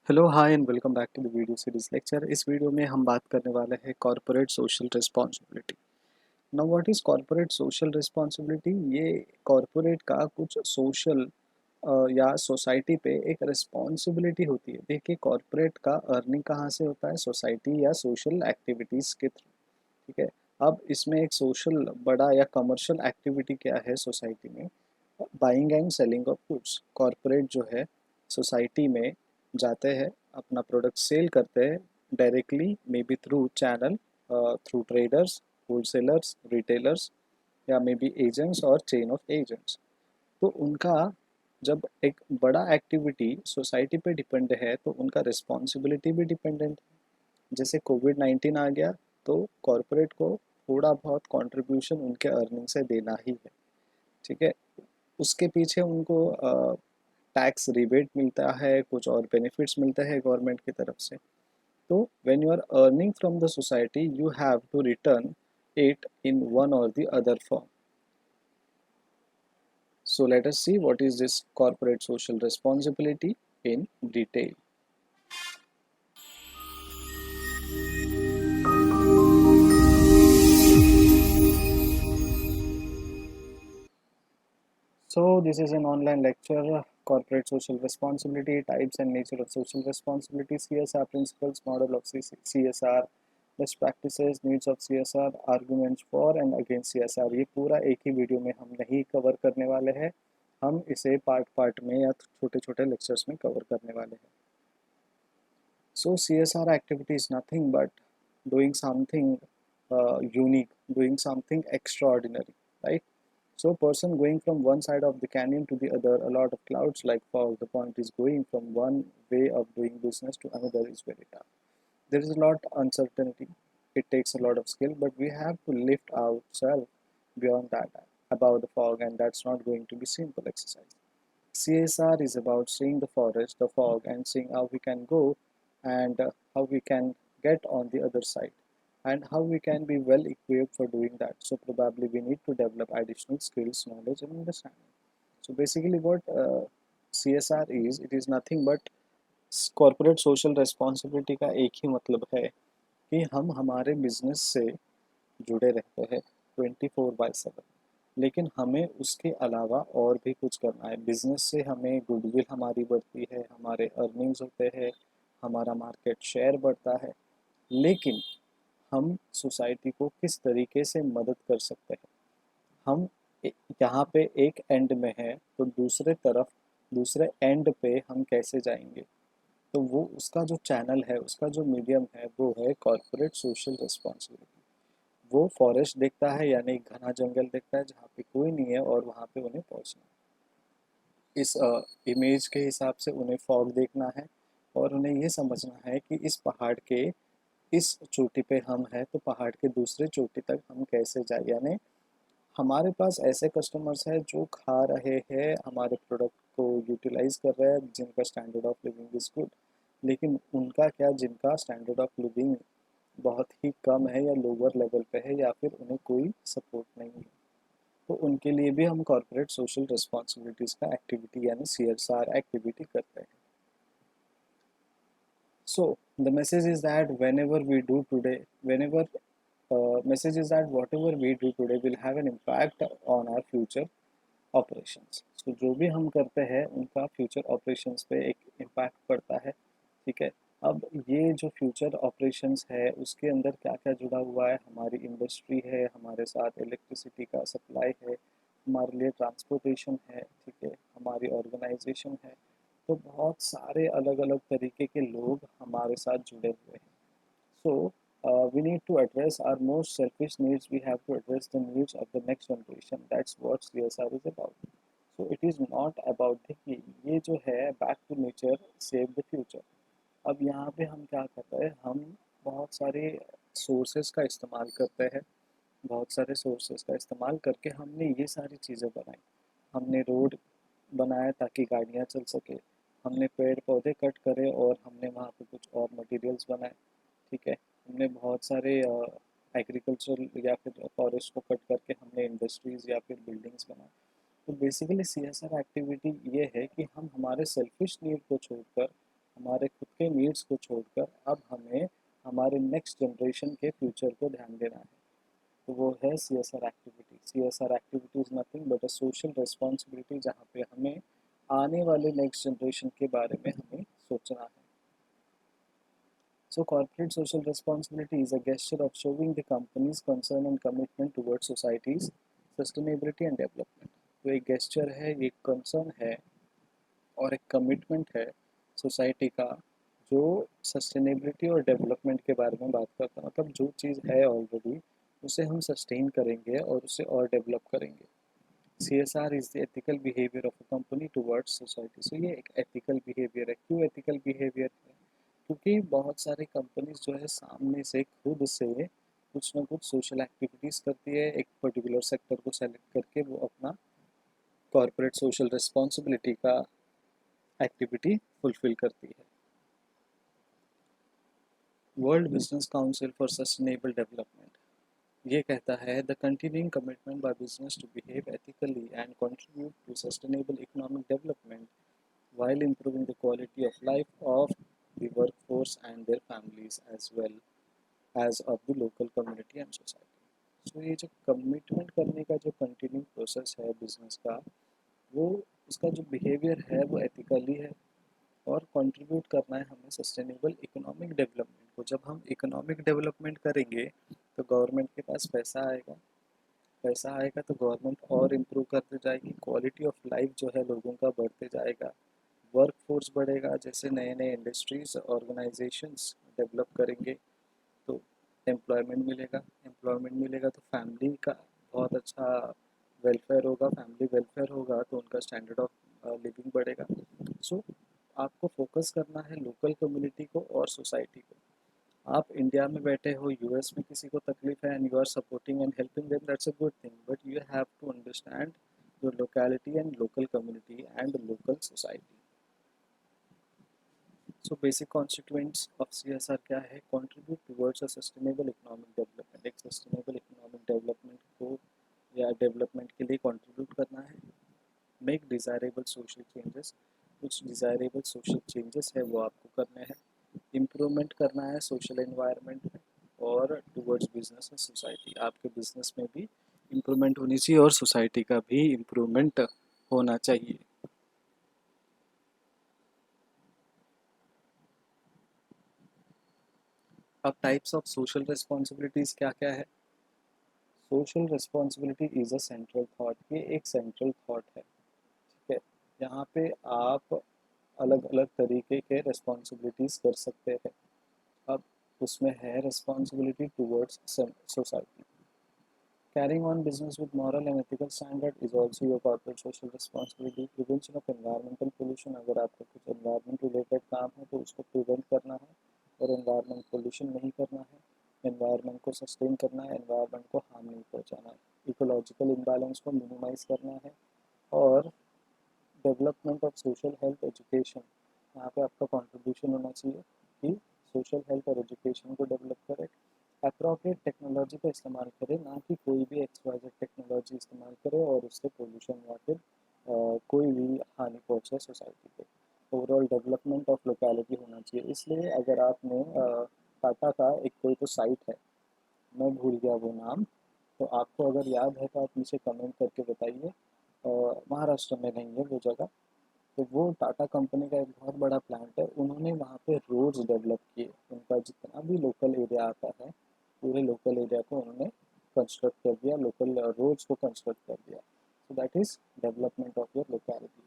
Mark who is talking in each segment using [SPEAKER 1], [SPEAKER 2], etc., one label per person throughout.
[SPEAKER 1] Hello hi and welcome back to the video series lecture. इस video में हम बात करने वाले हैं corporate social responsibility. Now what is corporate social responsibility? ये कॉर्पोरेट का कुछ सोशल या सोसाइटी पे एक रिस्पॉन्सिबिलिटी होती है। देखिए, कॉर्पोरेट का अर्निंग कहाँ से होता है? सोसाइटी या सोशल एक्टिविटीज़ के थ्रू। ठीक है। अब इसमें एक सोशल बड़ा या कमर्शियल एक्टिविटी क्या है सोसाइटी में? Buying and selling of goods. Corporate जो है सोसाइटी में जाते हैं, अपना प्रोडक्ट सेल करते हैं directly, may be through channel, through traders, wholesalers, retailers, या मे बी एजेंट्स और चेन ऑफ एजेंट्स। तो उनका जब एक बड़ा एक्टिविटी सोसाइटी पे डिपेंड है तो उनका रिस्पॉन्सिबिलिटी भी डिपेंडेंट है। जैसे कोविड-19 आ गया तो कॉरपोरेट को थोड़ा बहुत कंट्रीब्यूशन उनके अर्निंग से देना ही है। ठीक है। उसके पीछे उनको टैक्स रिबेट मिलता है, कुछ और बेनिफिट्स मिलते हैं गवर्नमेंट की तरफ से। तो when you are earning from the society you have to return it in one or the other form. So let us see what is this corporate social responsibility in detail. So this is an online lecture, corporate social responsibility, types and nature of social responsibility, CSR principles, model of CSR, best practices, needs of CSR, arguments for and against CSR। ये पूरा एक ही video में हम नहीं cover करने वाले हैं, हम इसे पार्ट पार्ट में या छोटे छोटे लेक्चर्स में कवर करने वाले हैं। सो CSR activity is nothing but doing something unique, doing something extraordinary, right? So person going from one side of the canyon to the other, a lot of clouds like fog. The point is going from one way of doing business to another is very tough. There is a lot uncertainty. It takes a lot of skill, but we have to lift ourselves beyond that, above the fog, and that's not going to be simple exercise. CSR is about seeing the forest, the fog, and seeing how we can go and how we can get on the other side and how we can be well equipped for doing that. So probably we need to develop additional skills, knowledge, and understanding. So basically, what CSR is, it is nothing but corporate social responsibility का एक ही मतलब है कि हम हमारे business से जुड़े रहते हैं 24/7, लेकिन हमें उसके अलावा और भी कुछ करना है। बिजनेस से हमें गुडविल हमारी बढ़ती है, हमारे अर्निंग्स होते हैं, हमारा मार्केट शेयर बढ़ता है, लेकिन हम सोसाइटी को किस तरीके से मदद कर सकते हैं? हम यहाँ पे एक एंड में है तो दूसरे तरफ, दूसरे एंड पे हम कैसे जाएंगे? तो वो उसका जो चैनल है, उसका जो मीडियम है, वो है कॉर्पोरेट सोशल रिस्पॉन्सिबिलिटी। वो फॉरेस्ट देखता है, यानी एक घना जंगल देखता है जहाँ पे कोई नहीं है और वहाँ पे उन्हें पहुँचना है। इस इमेज के हिसाब से उन्हें फॉग देखना है और उन्हें ये समझना है कि इस पहाड़ के इस चोटी पे हम हैं तो पहाड़ के दूसरे चोटी तक हम कैसे जाए। यानी हमारे पास ऐसे कस्टमर्स हैं जो खा रहे हैं, हमारे प्रोडक्ट को यूटिलाइज कर रहे हैं, जिनका standard of living is good, लेकिन उनका क्या, जिनका स्टैंडर्ड ऑफ लिविंग बहुत ही कम है या लोअर लेवल पे है या फिर उन्हें कोई सपोर्ट नहीं है, तो उनके लिए भी हम कॉर्पोरेट सोशल रिस्पॉन्सिबिलिटीज़ का एक्टिविटी यानी CSR एक्टिविटी करते हैं। So the message is that whenever we do today, whenever message is that whatever we do today will have an impact on our future operations. तो जो भी हम करते हैं उनका फ्यूचर ऑपरेशंस पे एक इम्पैक्ट पड़ता है। ठीक है। अब ये जो फ्यूचर ऑपरेशंस है उसके अंदर क्या क्या जुड़ा हुआ है? हमारी इंडस्ट्री है, हमारे साथ इलेक्ट्रिसिटी का सप्लाई है, हमारे लिए ट्रांसपोर्टेशन है, ठीक है, हमारी ऑर्गेनाइजेशन है। तो बहुत सारे अलग अलग तरीके के लोग हमारे साथ जुड़े हुए हैं। So we need to address our most selfish needs. We have to address the needs of the next generation. That's what CSR is about. So it is not about the ये जो है back to nature, save the future. अब यहाँ पे हम क्या करते हैं? हम बहुत सारे सोर्सेज का इस्तेमाल करते हैं, बहुत सारे सोर्सेज का इस्तेमाल करके हमने ये सारी चीज़ें बनाई। हमने रोड बनाया ताकि गाड़ियाँ चल सके, हमने पेड़ पौधे कट करे और हमने वहाँ पे कुछ और मटेरियल्स बनाए। ठीक है। हमने बहुत सारे एग्रीकल्चरल या फिर फॉरेस्ट को कट करके हमने इंडस्ट्रीज़ या फिर बिल्डिंग्स बनाए। तो बेसिकली CSR एक्टिविटी ये है कि हम हमारे सेल्फिश नीड को छोड़कर हमारे खुद के नीड्स को छोड़कर अब हमें हमारे नेक्स्ट जनरेशन के फ्यूचर को ध्यान देना है। तो वो है CSR activity. CSR activity is nothing but a social responsibility, जहाँ पे हमें आने वाले नेक्स्ट जनरेशन के बारे में हमें सोचना है। So corporate social responsibility is a gesture of showing the company's concern and commitment towards society's sustainability and development. तो एक gesture है, एक concern है और एक commitment है सोसाइटी का, जो सस्टेनेबिलिटी और डेवलपमेंट के बारे में बात करता है। मतलब जो चीज़ है ऑलरेडी उसे हम सस्टेन करेंगे और उसे और डेवलप करेंगे। CSR is the ethical behaviour of a company towards society. So ये एक एथिकल बिहेवियर है। क्यों एथिकल बिहेवियर है? क्योंकि बहुत सारी कंपनीज जो है सामने से खुद से कुछ ना कुछ सोशल एक्टिविटीज़ करती है, एक पर्टिकुलर सेक्टर को सेलेक्ट करके वो अपना कॉर्पोरेट सोशल रिस्पॉन्सिबिलिटी का एक्टिविटी फुलफिल करती है। World business council for sustainable development ये कहता है the continuing commitment by business to behave ethically and contribute to sustainable economic development while improving the quality of life of the workforce and their families as well as of the local community and society. So ये जो commitment करने का जो continue process है business का, वो उसका जो बिहेवियर है वो एथिकली है और कंट्रीब्यूट करना है हमें सस्टेनेबल इकोनॉमिक डेवलपमेंट को। जब हम इकोनॉमिक डेवलपमेंट करेंगे तो गवर्नमेंट के पास पैसा आएगा, पैसा आएगा तो गवर्नमेंट और इम्प्रूव करते जाएगी, क्वालिटी ऑफ लाइफ जो है लोगों का बढ़ते जाएगा, वर्क फोर्स बढ़ेगा, जैसे नए नए इंडस्ट्रीज ऑर्गेनाइजेशंस डेवलप करेंगे तो एम्प्लॉयमेंट मिलेगा, एम्प्लॉयमेंट मिलेगा तो फैमिली का बहुत अच्छा वेलफेयर होगा, फैमिली वेलफेयर होगा तो उनका स्टैंडर्ड ऑफ लिविंग बढ़ेगा। सो आपको फोकस करना है लोकल कम्युनिटी को और सोसाइटी को। आप इंडिया में बैठे हो, यूएस में किसी को तकलीफ है and you are supporting and helping them, that's a good thing, but you have to understand your locality and local community and local society. So basic constituents of CSR क्या है? Contribute towards a sustainable economic development. एक sustainable economic development को या development के लिए contribute करना है। Make desirable social changes, कुछ डिज़ायरेबल सोशल चेंजेस है वो आपको करने हैं। इम्प्रूवमेंट करना है सोशल एनवायरनमेंट में और टुवर्ड्स बिजनेस एंड सोसाइटी। आपके बिजनेस में भी इम्प्रूवमेंट होनी चाहिए और सोसाइटी का भी इम्प्रूवमेंट होना चाहिए। अब टाइप्स ऑफ सोशल रिस्पॉन्सिबिलिटीज़ क्या क्या है? Social responsibility is a central thought. ये एक सेंट्रल थॉट है, ठीक है। यहाँ पे आप अलग अलग तरीके के रिस्पॉन्सिबिलिटीज़ कर सकते हैं। अब उसमें है responsibility towards society. Carrying on business with moral and ethical standard is also your corporate social responsibility. Prevention of environmental pollution, अगर आपका कुछ environment related काम है तो उसको prevent करना है और environment pollution नहीं करना है, environment को sustain करना है, environment को harm नहीं पहुंचाना है, ecological imbalance को minimize करना है और development of social health education, यहाँ पे आपका कंट्रीब्यूशन होना चाहिए कि सोशल हेल्थ और एजुकेशन को डेवलप करें। अप्रोप्रिएट टेक्नोलॉजी का इस्तेमाल करें, ना कि कोई भी एक्सवाइजेड टेक्नोलॉजी इस्तेमाल करें और उससे पोल्यूशन या फिर कोई भी हानि पहुँचे सोसाइटी को। ओवरऑल डेवलपमेंट ऑफ लोकेलिटी होना चाहिए। इसलिए अगर आपने टाटा का एक कोई तो साइट है, मैं भूल गया वो नाम, तो आपको अगर याद है तो आप नीचे कमेंट करके बताइए। महाराष्ट्र में नहीं है वो जगह, तो वो टाटा कंपनी का एक बहुत बड़ा प्लांट है, उन्होंने वहाँ पे रोड्स डेवलप किए। उनका जितना भी लोकल एरिया आता है पूरे लोकल एरिया को उन्होंने कंस्ट्रक्ट कर दिया, लोकल रोड्स को कंस्ट्रक्ट कर दिया। So that is development of your locality.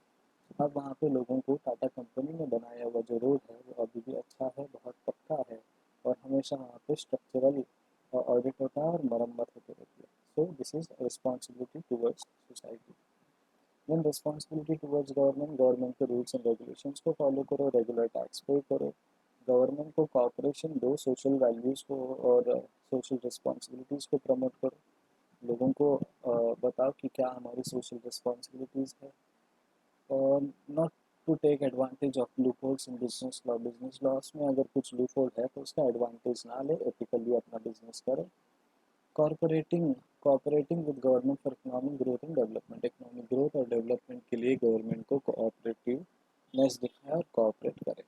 [SPEAKER 1] अब वहाँ पे लोगों को टाटा कंपनी ने बनाया हुआ जो रोड है वो अभी भी अच्छा है, बहुत पक्का है और हमेशा वहाँ पे स्ट्रक्चरल ऑडिट होता है और मरम्मत होती रहती है। So this is responsibility towards society. Then responsibility towards government, government के रूल्स एंड रेगुलेशंस को फॉलो करो, रेगुलर टैक्स पे करो, गवर्नमेंट को कॉपरेशन दो, सोशल वैल्यूज़ को और सोशल रिस्पॉन्सिबिलिटीज़ को प्रमोट करो, लोगों को बताओ कि क्या हमारी सोशल रिस्पॉन्सिबिलिटीज़ है और not to take advantage of loop holes in business law. Business laws में अगर कुछ लूप होल है तो उसका एडवांटेज ना ले, एथिकली अपना बिजनेस करो। Corporating cooperating with government for economic growth and development, economic growth और डेवलपमेंट के लिए गवर्नमेंट को कोऑपरेटिवनेस दिखाए और कोऑपरेट करे।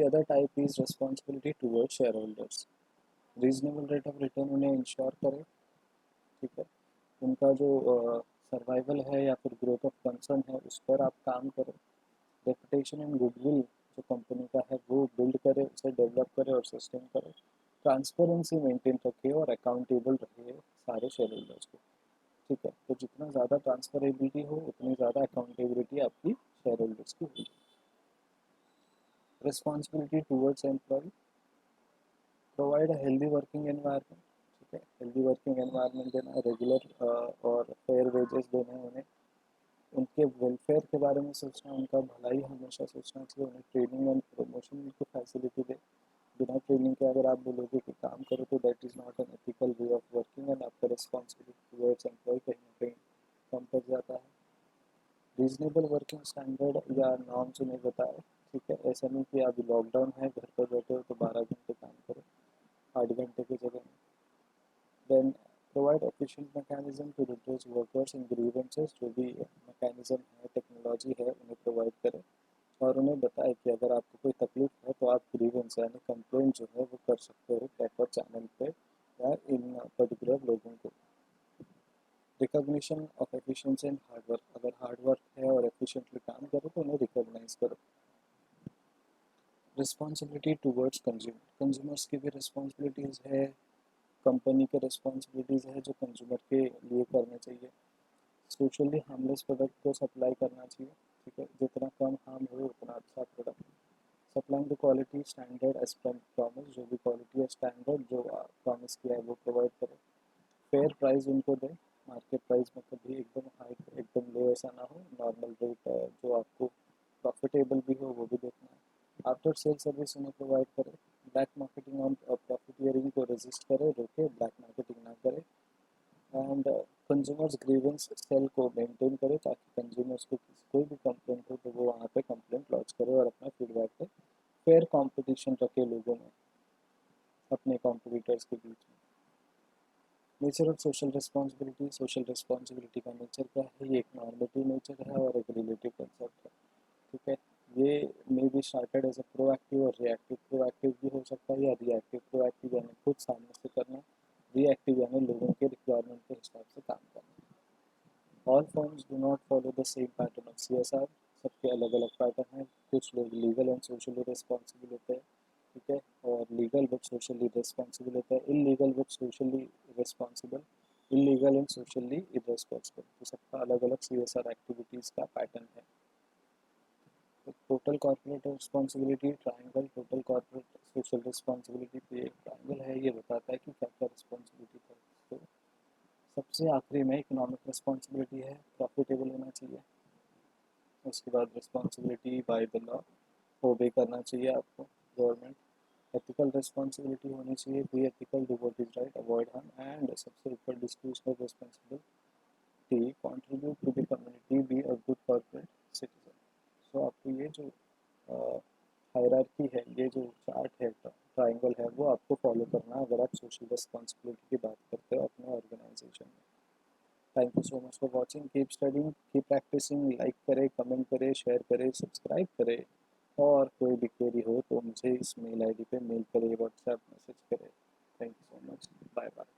[SPEAKER 1] Other type is responsibility toward shareholders. Reasonable rate of return उन्हें इंश्योर करे, ठीक है, उनका जो सर्वाइवल है या फिर ग्रोथ ऑफ कंसर्न है उस पर आप काम करो। रेपुटेशन एंड गुडविल जो कंपनी का है वो बिल्ड करे, उसे डेवलप करे और सस्टेन करे। ट्रांसपेरेंसी मेंटेन रखे और अकाउंटेबल रहे सारे शेयर होल्डर्स को, ठीक है। तो जितना ज़्यादा ट्रांसपेरेबिलिटी हो उतनी ज़्यादा अकाउंटेबिलिटी आपकी शेयर होल्डर्स की होगी। Responsibility towards employ, provide a healthy working environment, ठीक है, हेल्दी वर्किंग एनवायरनमेंट देना, रेगुलर और फेयर वेजेस देने उन्हें, उनके वेलफेयर के बारे में सोचना, उनका भलाई हमेशा सोचना चाहिए, उन्हें ट्रेनिंग एंड प्रमोशन की फैसिलिटी दे। बिना ट्रेनिंग के अगर आप बोलोगे कि काम करो तो that is not an ethical way of working and आपका रिस्पॉन्सिबिलिटी टुवर्ड्स एम्प्लॉय कहीं ना कहीं कम पड़ जाता है। रीजनेबल वर्किंग स्टैंडर्ड या नॉर्म्स उन्हें बताए, ठीक है, ऐसा नहीं कि अभी लॉकडाउन है घर पर बैठे हो तो 12 घंटे काम करो 8 घंटे की जगह में। Then provide efficient mechanism to reduce workers in grievances, जो भी मैकेनिज्म है टेक्नोलॉजी है उन्हें प्रोवाइड करें और उन्हें बताए कि अगर आपको कोई तकलीफ है तो आप ग्रीवेंस यानी कंप्लेंट जो है वो कर सकते हो प्रॉपर चैनल पे या इन पर्टिकुलर लोगों को। Recognition of efficiency and hard work, अगर हार्ड वर्क है और एफिशिएंटली काम करो तो उन्हें रिकॉग्नाइज करो। रिस्पॉन्सिबिलिटी टूवर्ड्स कंज्यूमर, कंज्यूमर्स की भी रिस्पॉन्सिबिलिटीज़ है, कंपनी के रिस्पॉन्सिबिलिटीज़ है जो कंज्यूमर के लिए करने चाहिए। सोशली हार्मलेस प्रोडक्ट को सप्लाई करना चाहिए, ठीक है, जितना कम हार्म हो उतना अच्छा product. Supplying the quality standard as per promise, जो भी क्वालिटी या स्टैंडर्ड जो प्रॉमिस किया है वो प्रोवाइड करें। फेयर प्राइस उनको दें, मार्केट प्राइस में कभी एकदम हाई एकदम लो ऐसा ना हो, नॉर्मल रेट जो आपको प्रॉफिटेबल भी हो वो भी देखना है। आफ्टर सेल सर्विस उन्हें प्रोवाइड करें। ब्लैक मार्केटिंग और प्रॉफिटियरिंग को रजिस्ट करें, रोके, ब्लैक मार्केटिंग ना करें। एंड कंज्यूमर्स ग्रीवेंस सेल को मेंटेन करें ताकि कंज्यूमर्स को कोई भी कंप्लेंट हो तो वो वहाँ पे कंप्लेंट लॉन्च करे और अपना फीडबैक दे। फेयर कंपटीशन रखे लोगों में अपने कॉम्पिटिटर्स के बीच में। Nature of social responsibility, social responsibility का नेचर क्या है, ये एक नॉर्मेटिव नेचर है और एक रिलेटिव कंसेप्ट है, ठीक है। ये may be started as a proactive और रिएक्टिव, प्रोएक्टिव भी हो सकता है या रिएक्टिव। प्रोएक्टिव यानी खुद सामने से करना, रिएक्टिव यानी लोगों के रिक्वायरमेंट के हिसाब से काम करना। All firms do not follow the same pattern of CSR, सबके अलग अलग पैटर्न हैं। कुछ लोग लीगल एंड सोशली रिस्पॉन्सिबल होते हैं, ठीक है, और लीगल विद सोशली रिस्पॉन्सिबल होता है, illegal with socially responsible, illegal and socially irresponsible. तो सबका अलग अलग CSR एक्टिविटीज़ का पैटर्न है। Total corporate responsibility triangle, total corporate social responsibility पे एक ट्रायंगल है, ये बताता है कि क्या क्या रिस्पॉन्सिबिलिटी है। तो सबसे आखिरी में इकोनॉमिक रिस्पॉन्सिबिलिटी है, प्रॉफिटेबल होना चाहिए। उसके बाद रिस्पॉन्सिबिलिटी बाय द लॉ, ओबे करना चाहिए आपको गवर्नमेंट। एथिकल रिस्पॉन्सिबिलिटी होनी चाहिए, be ethical, do what is right, avoid harm. And सबसे ऊपर disclosure responsibility, contribute to the community, be a good corporate citizen. So आपको ये जो हायरार्की है, ये जो चार्ट है, ट्राइंगल है, वो आपको फॉलो करना है अगर आप सोशल रिस्पॉन्सिबिलिटी की बात करते हो अपने ऑर्गेनाइजेशन में। Thank you so much for watching, keep studying, keep practising. Like करें, कमेंट करें, शेयर करें, सब्सक्राइब करें और कोई भी क्वेरी हो तो मुझे इस मेल ID पे मेल करें, व्हाट्सएप मैसेज करें। Thank you so much, bye bye.